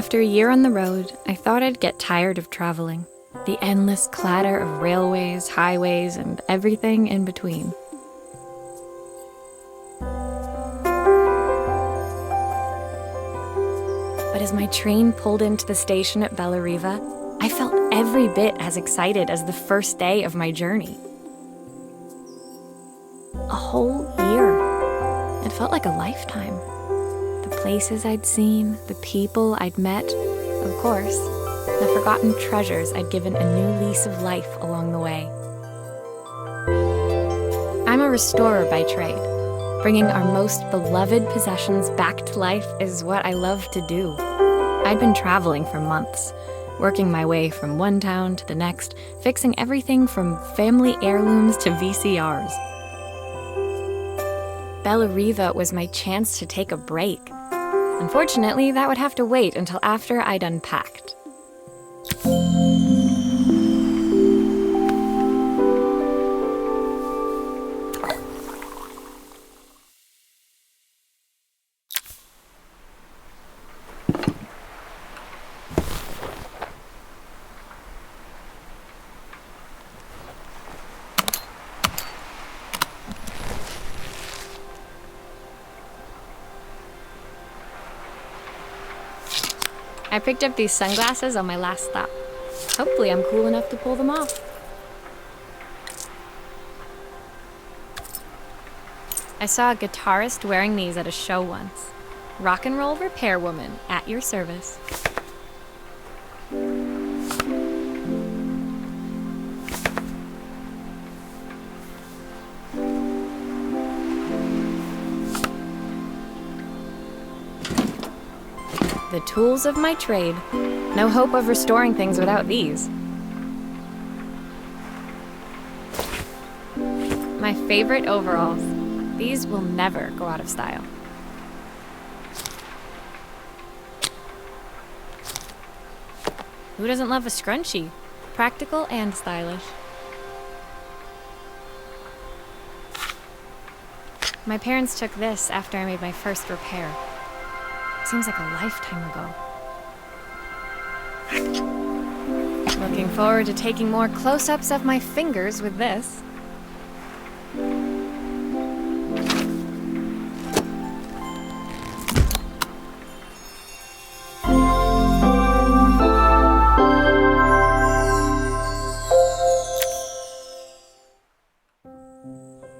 After a year on the road, I thought I'd get tired of traveling. The endless clatter of railways, highways, and everything in between. But as my train pulled into the station at Bellariva, I felt every bit as excited as the first day of my journey. A whole year. It felt like a lifetime. The places I'd seen, the people I'd met, of course, the forgotten treasures I'd given a new lease of life along the way. I'm a restorer by trade. Bringing our most beloved possessions back to life is what I love to do. I'd been traveling for months, working my way from one town to the next, fixing everything from family heirlooms to VCRs. Bellariva was my chance to take a break. Unfortunately, that would have to wait until after I'd unpacked. I picked up these sunglasses on my last stop. Hopefully I'm cool enough to pull them off. I saw a guitarist wearing these at a show once. Rock and roll repair woman, at your service. The tools of my trade. No hope of restoring things without these. My favorite overalls. These will never go out of style. Who doesn't love a scrunchie? Practical and stylish. My parents took this after I made my first repair. Seems like a lifetime ago. Looking forward to taking more close-ups of my fingers with this.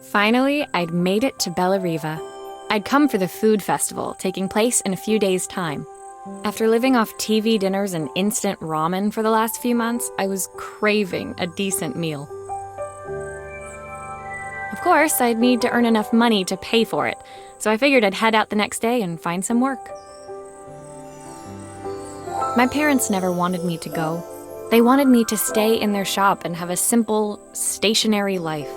Finally, I'd made it to Bellariva. I'd come for the food festival, taking place in a few days' time. After living off TV dinners and instant ramen for the last few months, I was craving a decent meal. Of course, I'd need to earn enough money to pay for it, so I figured I'd head out the next day and find some work. My parents never wanted me to go. They wanted me to stay in their shop and have a simple, stationary life.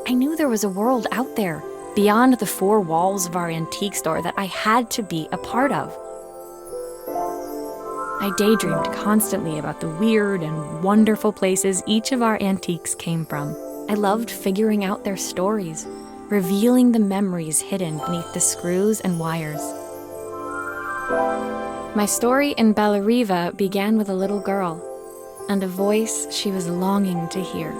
I knew there was a world out there, beyond the four walls of our antique store, that I had to be a part of. I daydreamed constantly about the weird and wonderful places each of our antiques came from. I loved figuring out their stories, revealing the memories hidden beneath the screws and wires. My story in Bellariva began with a little girl, and a voice she was longing to hear.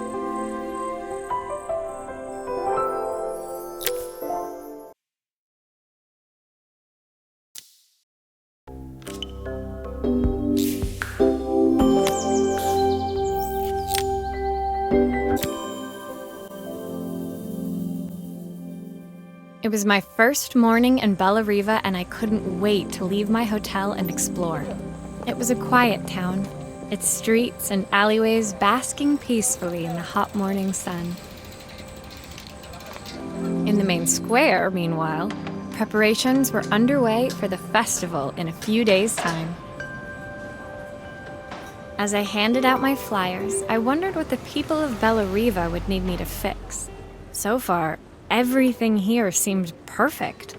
It was my first morning in Bellariva, and I couldn't wait to leave my hotel and explore. It was a quiet town, its streets and alleyways basking peacefully in the hot morning sun. In the main square, meanwhile, preparations were underway for the festival in a few days' time. As I handed out my flyers, I wondered what the people of Bellariva would need me to fix. So far, everything here seemed perfect.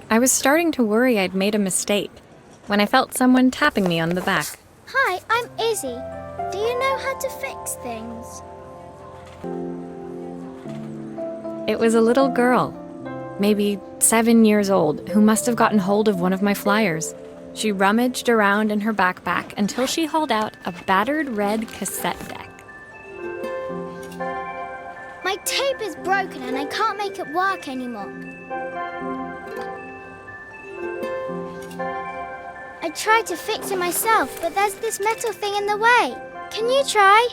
I was starting to worry I'd made a mistake when I felt someone tapping me on the back. Hi, I'm Izzy. Do you know how to fix things? It was a little girl, maybe 7 years old, who must have gotten hold of one of my flyers. She rummaged around in her backpack until she hauled out a battered red cassette deck. My tape is broken and I can't make it work anymore. I tried to fix it myself, but there's this metal thing in the way. Can you try?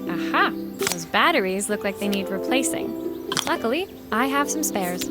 Aha! Those batteries look like they need replacing. Luckily, I have some spares.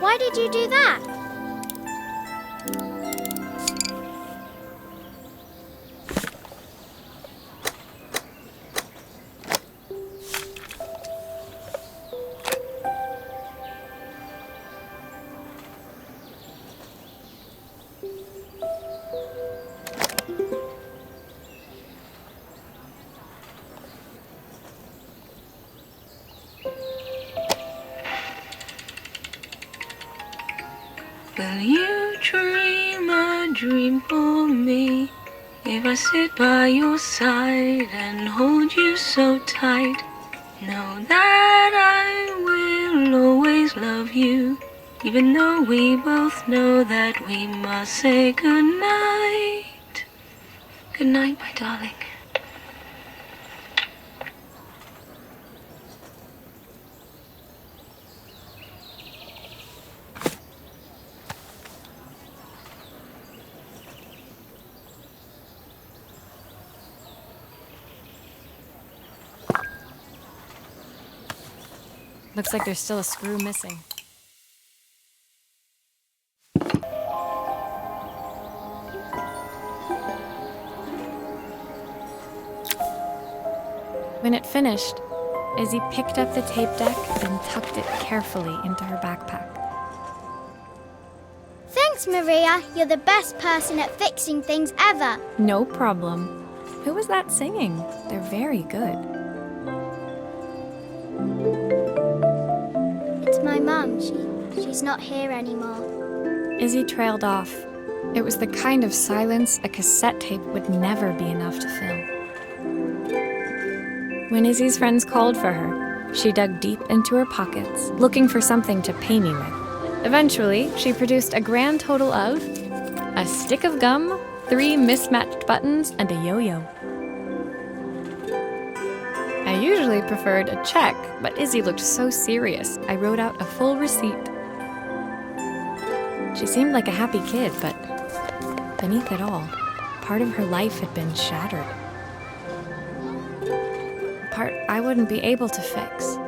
Why did you do that? Will you dream a dream for me? If I sit by your side and hold you so tight, know that I will always love you, even though we both know that we must say goodnight. Good night, my darling. Looks like there's still a screw missing. When it finished, Izzy picked up the tape deck and tucked it carefully into her backpack. Thanks, Maria. You're the best person at fixing things ever. No problem. Who was that singing? They're very good. It's my mum. She's not here anymore. Izzy trailed off. It was the kind of silence a cassette tape would never be enough to fill. When Izzy's friends called for her, she dug deep into her pockets, looking for something to pay me with. Eventually, she produced a grand total of a stick of gum, 3 mismatched buttons, and a yo-yo. I usually preferred a check, but Izzy looked so serious, I wrote out a full receipt. She seemed like a happy kid, but beneath it all, part of her life had been shattered. A part I wouldn't be able to fix.